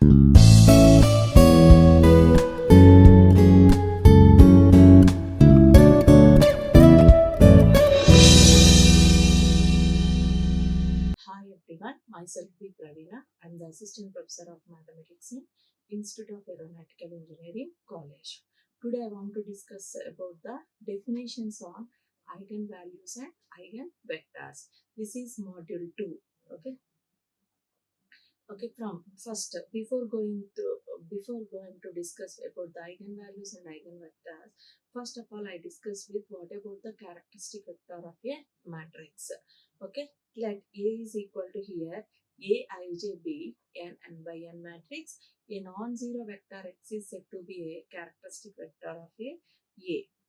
Hi everyone, myself Praveena. I'm the Assistant Professor of Mathematics in Institute of Aeronautical Engineering College. Today I want to discuss about the definitions on eigenvalues and eigenvectors. This is module 2. Okay. Okay, from first before going to discuss about the eigenvalues and eigenvectors, first of all I discuss with what about the characteristic vector of a matrix. Okay, let A is equal to here Aij n by n matrix. A non-zero vector x is said to be a characteristic vector of a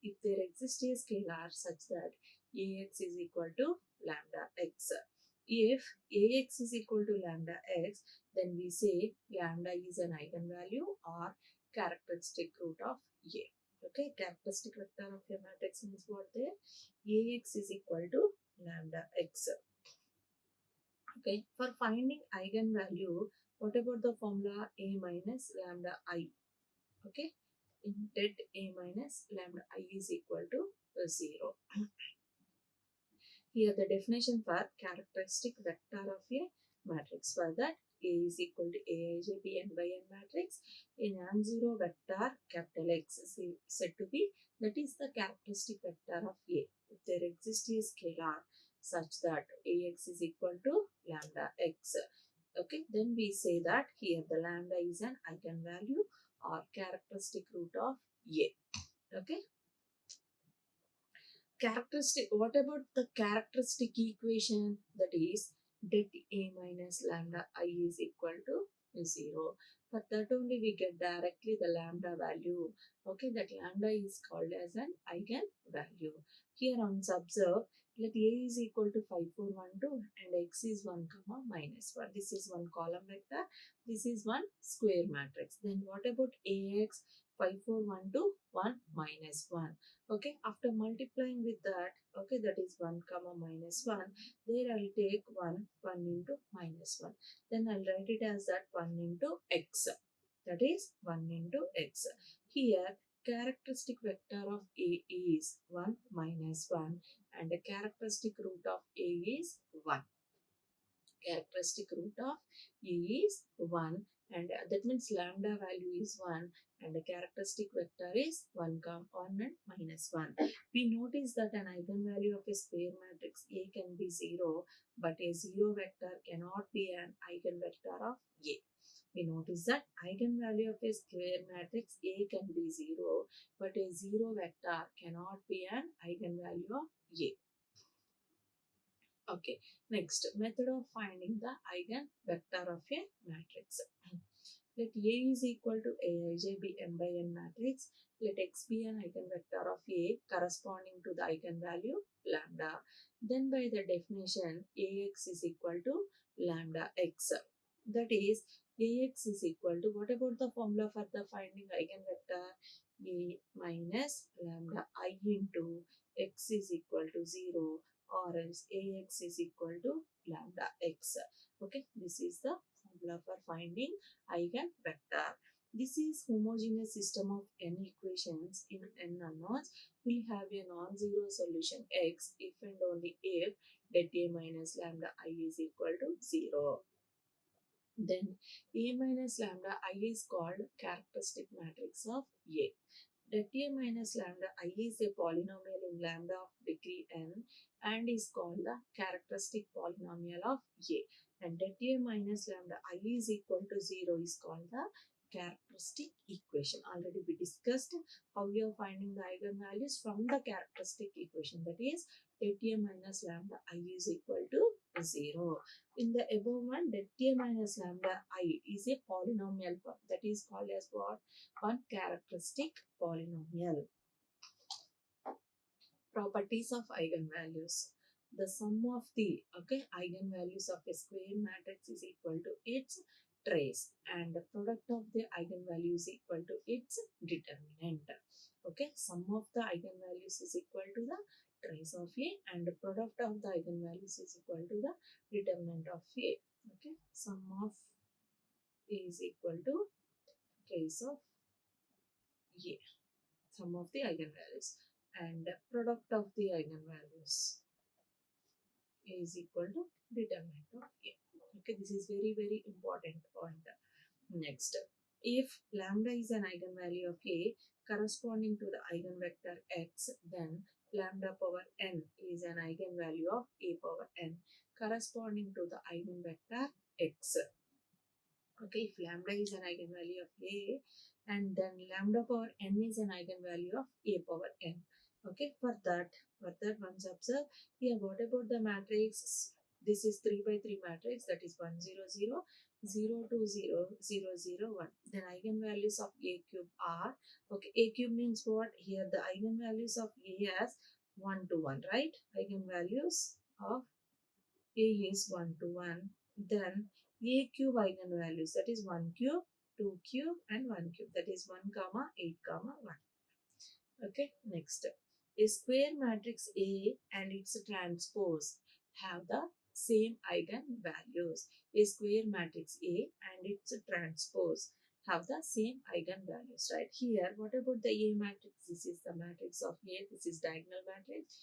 if there exists a scalar such that Ax is equal to lambda x. If Ax is equal to lambda x, then we say lambda is an eigenvalue or characteristic root of A. Okay, characteristic vector of a matrix means what there? Ax is equal to lambda x. Okay, for finding eigenvalue, what about the formula A minus lambda I? Okay, in that A minus lambda I is equal to 0. Here the definition for characteristic vector of a matrix. For that, A is equal to Aij n by n matrix. A non-zero vector capital X is said to be, that is the characteristic vector of A. If there exists a scalar such that Ax is equal to lambda x. Okay, then we say that here the lambda is an eigenvalue or characteristic root of A. Okay. Characteristic, what about the characteristic equation, that is that A minus lambda I is equal to 0. For that only we get directly the lambda value. Okay, that lambda is called as an eigenvalue. Here on observe, let A is equal to 5412 and x is 1 comma minus 1. This is one column vector, this is one square matrix. Then what about Ax 5412 1 minus 1? Okay, after multiplying with that, okay, that is 1 comma minus 1, there I'll take 1 into minus 1, then I'll write it as that 1 into x, that is 1 into x. Here characteristic vector of A is 1 minus 1 and the characteristic root of A is 1. Characteristic root of A is 1 and that means lambda value is 1 and the characteristic vector is 1 and minus 1. We notice that an eigenvalue of a square matrix A can be 0, but a 0 vector cannot be an eigenvector of A. We notice that eigenvalue of a square matrix A can be 0, but a 0 vector cannot be an eigenvalue of A. Okay, next method of finding the eigenvector of a matrix. Let A is equal to Aij be m by n matrix. Let x be an eigenvector of A corresponding to the eigenvalue lambda. Then by the definition, Ax is equal to lambda x. That is, Ax is equal to, what about the formula for the finding eigenvector? A minus lambda I into x is equal to 0 or else Ax is equal to lambda x. Okay, this is the formula for finding eigenvector. This is homogeneous system of n equations in n unknowns will have a non-zero solution x if and only if that A minus lambda I is equal to 0. Then A minus lambda I is called characteristic matrix of A. That A minus lambda I is a polynomial in lambda of degree n and is called the characteristic polynomial of A. And that A minus lambda I is equal to 0 is called the characteristic equation. Already we discussed how we are finding the eigenvalues from the characteristic equation, that is that A minus lambda I is equal to 0. In the above one, that A minus lambda I is a polynomial form, that is called as what? One characteristic polynomial. Properties of eigenvalues. The sum of the eigenvalues of a square matrix is equal to its trace and the product of the eigenvalues is equal to its determinant. Okay, sum of the eigenvalues is equal to the trace of A and the product of the eigenvalues is equal to the determinant of A. Okay, sum of is equal to trace of A, sum of the eigenvalues, and product of the eigenvalues is equal to determinant of A. Okay, this is very, very important point. Next, if lambda is an eigenvalue of A corresponding to the eigenvector x, then lambda power n is an eigenvalue of A power n corresponding to the eigenvector x. Okay, if lambda is an eigenvalue of A, and then lambda power n is an eigenvalue of A power n. Okay, for that once observe here, what about the matrix? This is 3 by 3 matrix, that is 1 0 0 0 2 0 0 0 1. Then eigenvalues of A cube are, okay, A cube means what? Here the eigenvalues of A as 1 to 1, right? Eigenvalues of A is 1 to 1. Then A cube eigenvalues, that is 1 cube, 2 cube and 1 cube, that is 1 comma 8 comma 1. Okay, next. A square matrix A and its transpose have the same eigenvalues. A square matrix A and its transpose have the same eigenvalues, right? Here, what about the A matrix? This is the matrix of A. This is diagonal matrix.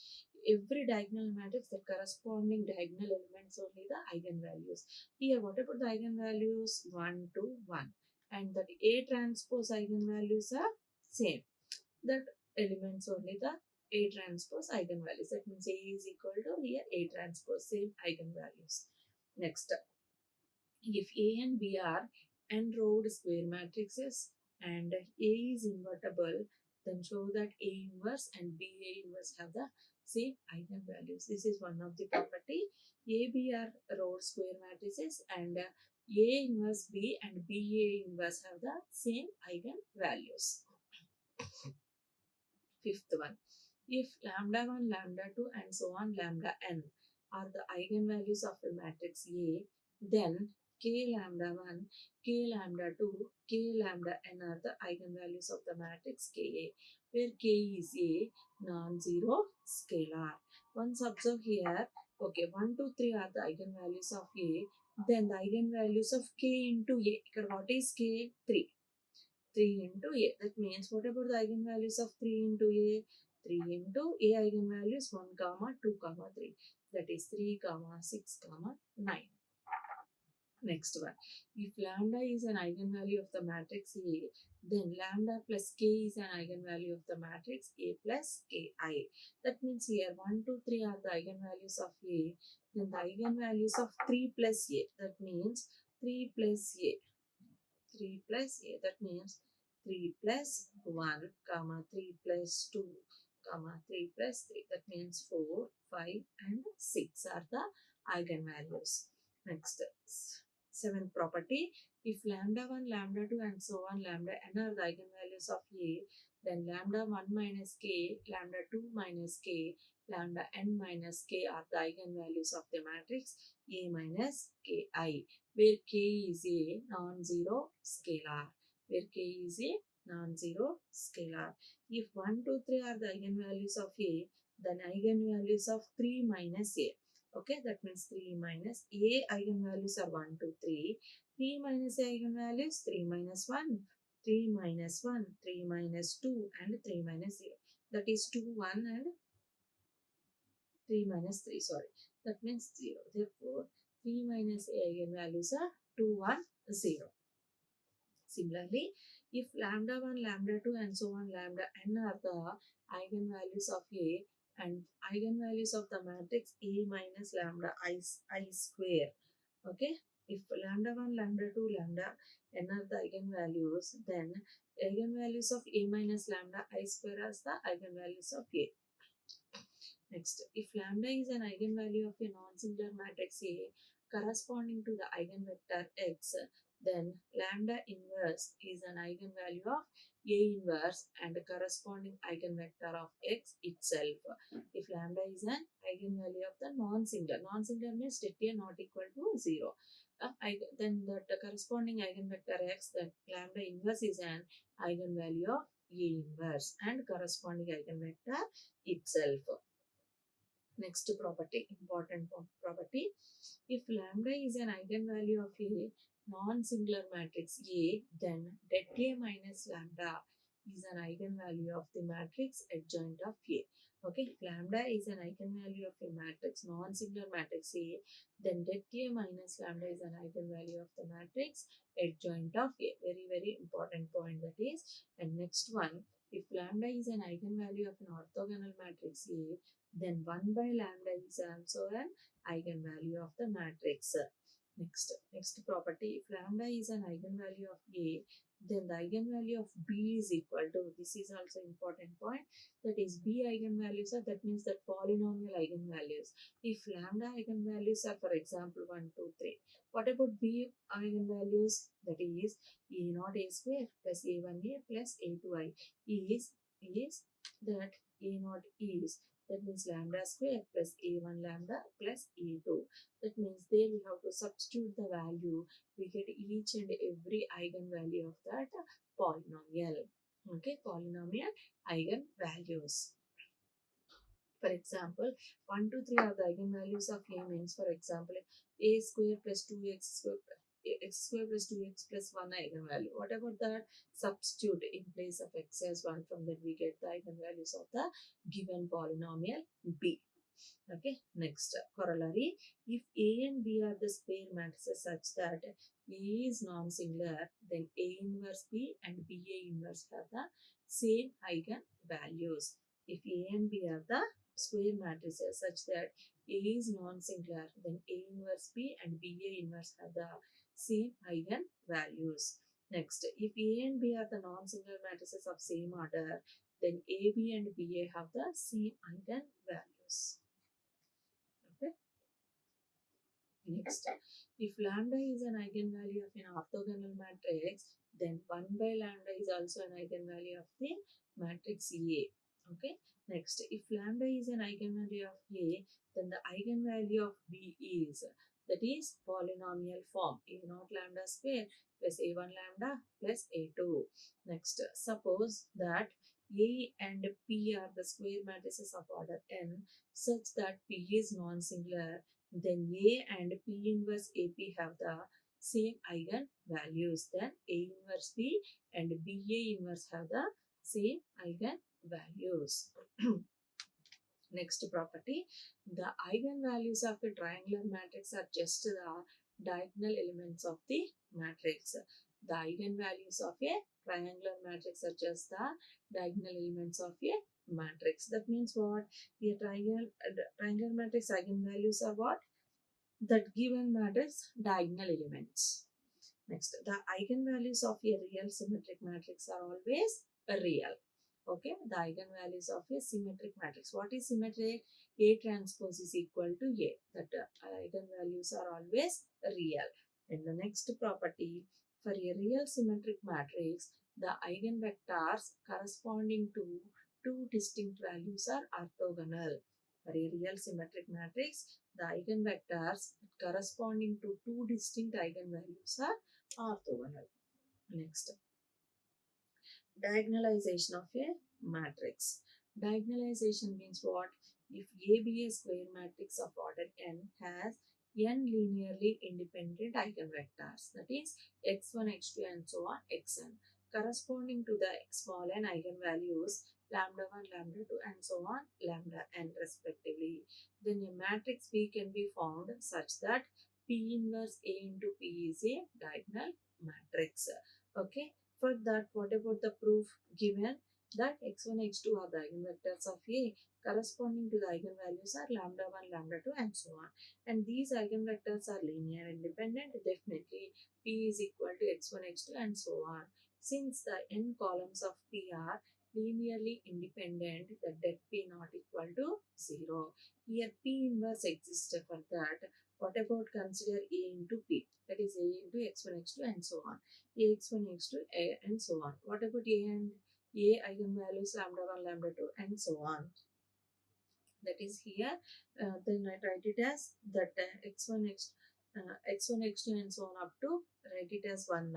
Every diagonal matrix, the corresponding diagonal elements only the eigenvalues. Here, what about the eigenvalues? 1 to 1. And that A transpose eigenvalues are same. That elements only the A transpose eigenvalues. That means A is equal to here A transpose, same eigenvalues. Next, if A and B are n-rowed square matrices and A is invertible, then show that A inverse and BA inverse have the same eigenvalues. This is one of the property. AB are rowed square matrices and A inverse B and BA inverse have the same eigenvalues. Fifth one, if lambda 1, lambda 2 and so on lambda n are the eigenvalues of a matrix A, then k lambda 1, k lambda 2, k lambda n are the eigenvalues of the matrix Ka, where k is a non-zero scalar. Once observe here, okay, 1, 2, 3 are the eigenvalues of A, then the eigenvalues of k into A. What is k? 3. 3 into A. That means what about the eigenvalues of 3 into A? 3 into A eigenvalues 1 comma 2 comma 3. That is 3 comma 6 comma 9. Next one. If lambda is an eigenvalue of the matrix A, then lambda plus k is an eigenvalue of the matrix A plus ki. That means here 1, 2, 3 are the eigenvalues of A. Then the eigenvalues of 3 plus A. That means 3 plus A. 3 plus A, that means 3 plus 1 comma 3 plus 2 comma 3 plus 3, that means 4, 5 and 6 are the eigenvalues. Next, seventh property, if lambda 1, lambda 2 and so on lambda n are the eigenvalues of A, then lambda 1 minus k, lambda 2 minus k, lambda n minus k are the eigenvalues of the matrix A minus ki, where k is a non-zero scalar. Where k is a non-zero scalar. If 1, 2, 3 are the eigenvalues of A, then eigenvalues of 3 minus A. Okay, that means 3 minus A eigenvalues are 1, 2, 3. 3 minus A eigenvalues 3 minus 1. 3 minus 1, 3 minus 2 and 3 minus 0. That is 2, 1 and 3 minus 3, sorry. That means 0. Therefore, 3 minus A eigenvalues are 2, 1, 0. Similarly, if lambda 1, lambda 2 and so on lambda n are the eigenvalues of A and eigenvalues of the matrix A minus lambda I square. Okay, if lambda 1, lambda 2, lambda n are the eigenvalues, then eigenvalues of A minus lambda I square as the eigenvalues of A. Next, if lambda is an eigenvalue of a non-singular matrix A corresponding to the eigenvector x, then lambda inverse is an eigenvalue of A inverse and a corresponding eigenvector of x itself. If lambda is an eigenvalue of the non-singular, non-singular means strictly not equal to 0. Then the corresponding eigenvector x, then lambda inverse is an eigenvalue of A inverse and corresponding eigenvector itself. Next property, important property. If lambda is an eigenvalue of a non-singular matrix A, then det A minus lambda is an eigenvalue of the matrix adjoint of A. Okay, if lambda is an eigenvalue of a matrix, non-singular matrix A, then det A minus lambda is an eigenvalue of the matrix adjoint of A. Very, very important point that is. And next one, if lambda is an eigenvalue of an orthogonal matrix A, then 1 by lambda is also an eigenvalue of the matrix. Next property, if lambda is an eigenvalue of A, then the eigenvalue of B is equal to, this is also important point, that is B eigenvalues are, that means that polynomial eigenvalues. If lambda eigenvalues are, for example, 1, 2, 3, what about B eigenvalues? That is A naught A square plus A1A plus A2I is that A naught is, that means lambda square plus A1 lambda plus A2. That means there we have to substitute the value. We get each and every eigenvalue of that polynomial. Okay, polynomial eigenvalues. For example, 1, 2, 3 are the eigenvalues of A means, for example, A square plus 2x square, x square plus 2x plus 1 eigenvalue. What about that? Substitute in place of x as 1, from that we get the eigenvalues of the given polynomial B. Okay, next corollary. If A and B are the square matrices such that A is non-singular, then A inverse B and BA inverse have the same eigenvalues. If A and B are the square matrices such that A is non-singular, then A inverse B and BA inverse have the same eigenvalues. Next, if A and B are the non-singular matrices of same order, then AB and BA have the same eigenvalues. Okay. Next, if lambda is an eigenvalue of an orthogonal matrix, then 1 by lambda is also an eigenvalue of the matrix A. Okay. Next, if lambda is an eigenvalue of A, then the eigenvalue of B is, that is polynomial form, A naught lambda square plus A1 lambda plus A2. Next, suppose that A and P are the square matrices of order n such that P is non-singular, then A and P inverse AP have the same eigenvalues. Then A inverse B and BA inverse have the same eigenvalues. Next property, the eigenvalues of a triangular matrix are just the diagonal elements of the matrix. The eigenvalues of a triangular matrix are just the diagonal elements of a matrix. That means what? The triangular matrix eigenvalues are what? That given matrix diagonal elements. Next, the eigenvalues of a real symmetric matrix are always real. Okay, the eigenvalues of a symmetric matrix. What is symmetric? A transpose is equal to A. That eigenvalues are always real. And the next property, for a real symmetric matrix, the eigenvectors corresponding to two distinct values are orthogonal. For a real symmetric matrix, the eigenvectors corresponding to two distinct eigenvalues are orthogonal. Next, diagonalization of a matrix. Diagonalization means what? If A be a square matrix of order n has n linearly independent eigenvectors, that is x1, x2 and so on xn, corresponding to the small n eigenvalues lambda 1, lambda 2 and so on lambda n respectively, then a matrix B can be found such that P inverse A into P is a diagonal matrix. Okay. For that, what about the proof given? That x1, x2 are the eigenvectors of A, corresponding to the eigenvalues are lambda 1, lambda 2 and so on. And these eigenvectors are linear independent, definitely P is equal to x1, x2 and so on. Since the n columns of P are linearly independent, the det P not equal to 0. Here P inverse exists for that. What about consider A into P? That is A into x1, x2 and so on. X1, x2, A and so on. What about A and A eigenvalues lambda 1, lambda 2 and so on. That is here. Then I write it as that x1, x1, x2 and so on up to write it as one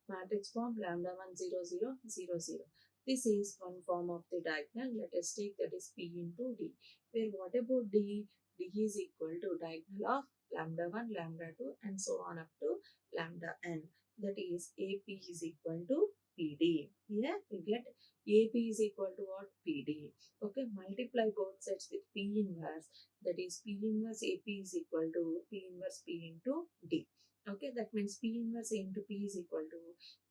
matrix form lambda 1, 0, 0, 0, 0. This is one form of the diagonal. Let us take that is P into D. Where what about D? D is equal to diagonal of lambda 1, lambda 2 and so on up to lambda n. That is AP is equal to PD. Here we get AP is equal to what? PD. Okay, multiply both sides with P inverse. That is P inverse AP is equal to P inverse P into D. Okay, that means P inverse A into P is equal to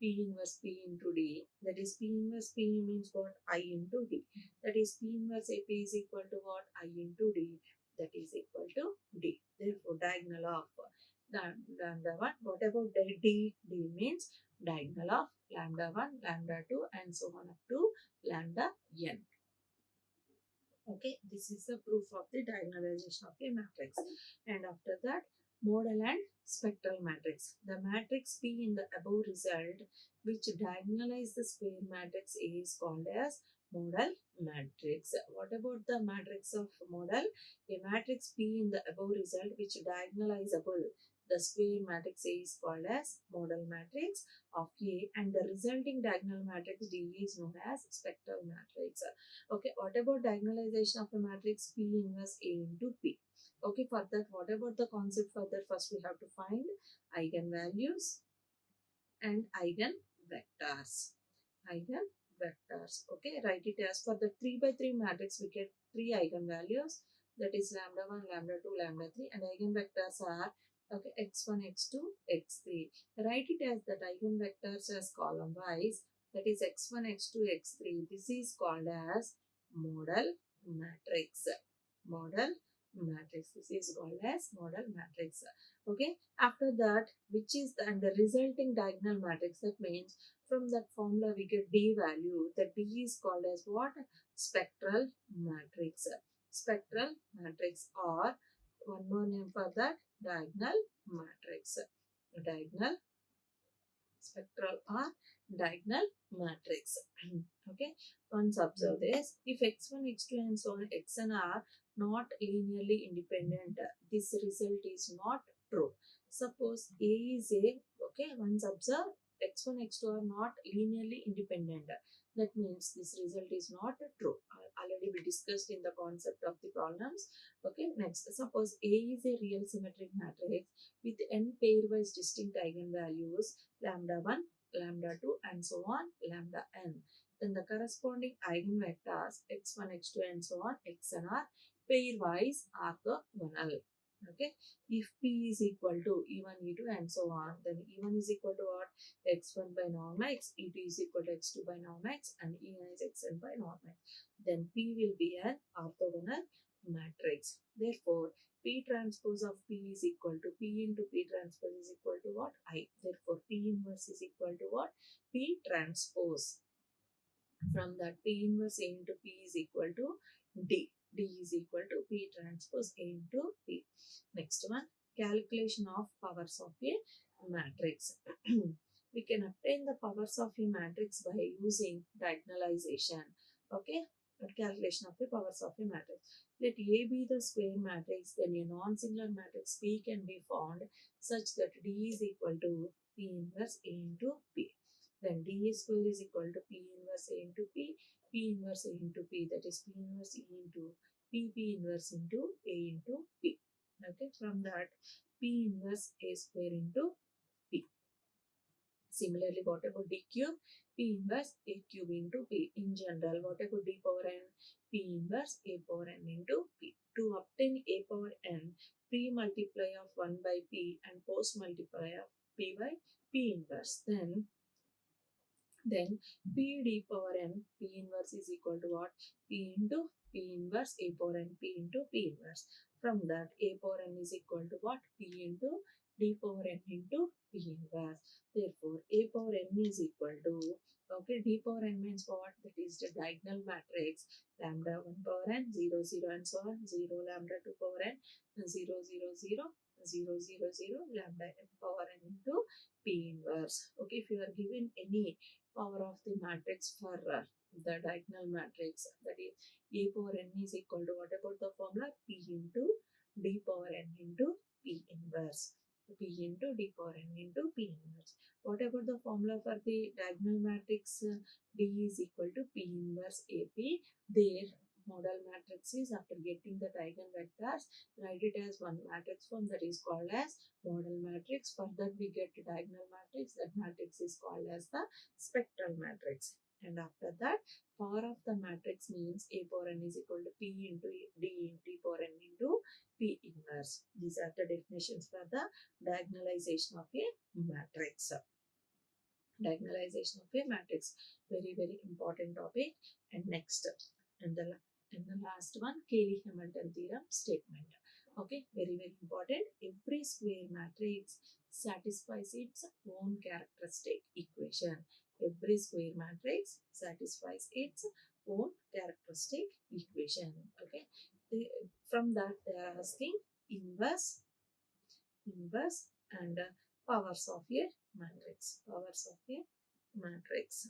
P inverse P into D. That is P inverse P means what? I into D. That is P inverse AP is equal to what? I into D. That is equal to D. Therefore, diagonal of lambda 1. What about the D? D means diagonal of lambda 1, lambda 2 and so on up to lambda n. Okay, this is the proof of the diagonalization of a matrix. And after that, modal and spectral matrix. The matrix P in the above result, which diagonalize the square matrix A, is called as modal matrix. What about the matrix of modal? A matrix P in the above result, which diagonalizable the square matrix A, is called as modal matrix of A, and the resulting diagonal matrix D is known as spectral matrix. Okay, what about diagonalization of a matrix P inverse A into P? Okay, for that, what about the concept for that? First, we have to find eigenvalues and eigenvectors. Eigenvectors. Okay, write it as for the 3 by 3 matrix, we get 3 eigenvalues. That is lambda 1, lambda 2, lambda 3, and eigenvectors are okay x1, x2, x3. Write it as that eigenvectors as column wise. That is x1, x2, x3. This is called as modal matrix. Modal matrix. This is called as modal matrix. Okay. After that, which is the, and the resulting diagonal matrix, that means from that formula we get D value. The D is called as what? Spectral matrix. Spectral matrix, or one more name for that, diagonal matrix. Diagonal, spectral or diagonal matrix. Okay, once observe this, if x1, x2 and so on xn are not linearly independent, this result is not true. Suppose A is A, okay, once observe x1, x2 are not linearly independent. That means this result is not true. Already we discussed in the concept of the problems. Okay, next, suppose A is a real symmetric matrix with n pairwise distinct eigenvalues lambda 1, lambda 2 and so on lambda n. Then the corresponding eigenvectors x1, x2 and so on xn are pairwise orthogonal. Okay, if P is equal to E1, E2 and so on, then E1 is equal to what? X1 by norm x, E2 is equal to x2 by norm x, and En is xn by norm x. Then P will be an orthogonal matrix. Therefore, P transpose of P is equal to P into P transpose is equal to what? I. Therefore, P inverse is equal to what? P transpose. From that, P inverse A into P is equal to D. D is equal to P transpose A into P. Next one, calculation of powers of a matrix. We can obtain the powers of a matrix by using diagonalization. Okay, calculation of the powers of a matrix. Let A be the square matrix, then a non-singular matrix P can be found such that D is equal to P inverse A into P. Then D square is equal to P inverse A into P, P inverse A into P, that is P inverse E into P, P inverse into A into P. Okay, from that, P inverse A square into P. Similarly, what about D cube? P inverse A cube into P. In general, what about D power n? P inverse A power n into P. To obtain A power n, pre-multiply of 1 by P and post-multiply of P by P inverse. Then P d power n, P inverse is equal to what? P into P inverse A power n, P into P inverse. From that, A power n is equal to what? P into D power n into P inverse. Therefore, A power n is equal to, okay, D power n means what? That is the diagonal matrix. Lambda 1 power n, 0, 0 and so on. 0, lambda 2 power n, 0, 0, 0, 0, 0, 0, lambda n power n into P inverse. Okay, if you are given any power of the matrix for the diagonal matrix, that is A power n is equal to, what about the formula? P into D power n into P inverse. P into D power n into P inverse. What about the formula for the diagonal matrix D is equal to P inverse AP. Their model matrix is, after getting the eigenvectors, write it as one matrix form, that is called as model matrix. Further we get diagonal matrix, that matrix is called as the spectral matrix. And after that, power of the matrix means A power n is equal to P into D into T power n into P inverse. These are the definitions for the diagonalization of a matrix. Diagonalization of a matrix, very very important topic. And next, and the last one, Cayley-Hamilton theorem statement. Okay, very very important. Every square matrix satisfies its own characteristic equation. Every square matrix satisfies its own characteristic equation. Okay, from that they are asking inverse and powers of a matrix.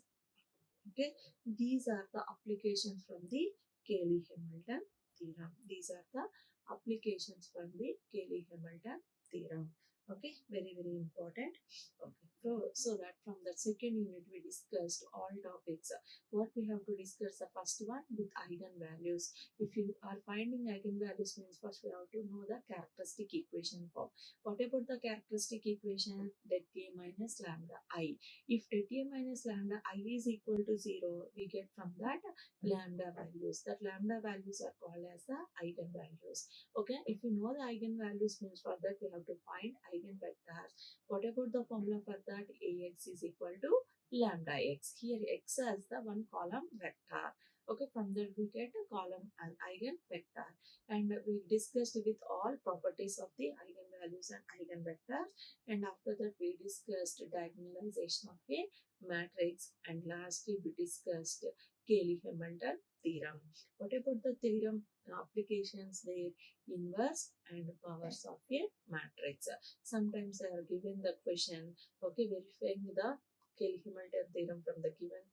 Okay, these are the applications from the Cayley-Hamilton theorem. These are the applications from the Cayley-Hamilton theorem. Okay, very very important. Okay, so that from the second unit we discussed all topics. What we have to discuss, the first one with eigenvalues. If you are finding eigenvalues means first we have to know the characteristic equation form. What about the characteristic equation? That A minus lambda I. If at A minus lambda I is equal to 0, we get from that lambda values. That lambda values are called as the eigenvalues. Okay, if you know the eigenvalues means for that we have to find eigenvectors. What about the formula for that? Ax is equal to lambda x. Here x as the one column vector. Okay, from that we get a column and eigenvector. And we discussed with all properties of the eigenvalues and eigenvectors. And after that we discussed diagonalization of a matrix, and lastly we discussed Cayley-Hamilton theorem. What about the theorem applications? Their inverse and powers of a matrix. Sometimes they are given the question, okay, verifying the Cayley-Hamilton theorem from the given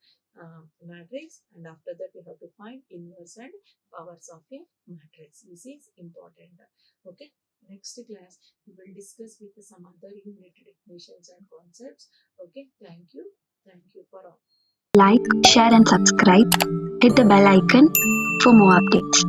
matrix, and after that we have to find inverse and powers of a matrix. This is important. Okay, next class we will discuss with some other unit definitions and concepts. Okay, thank you for all. Like, share and subscribe. Hit the bell icon for more updates.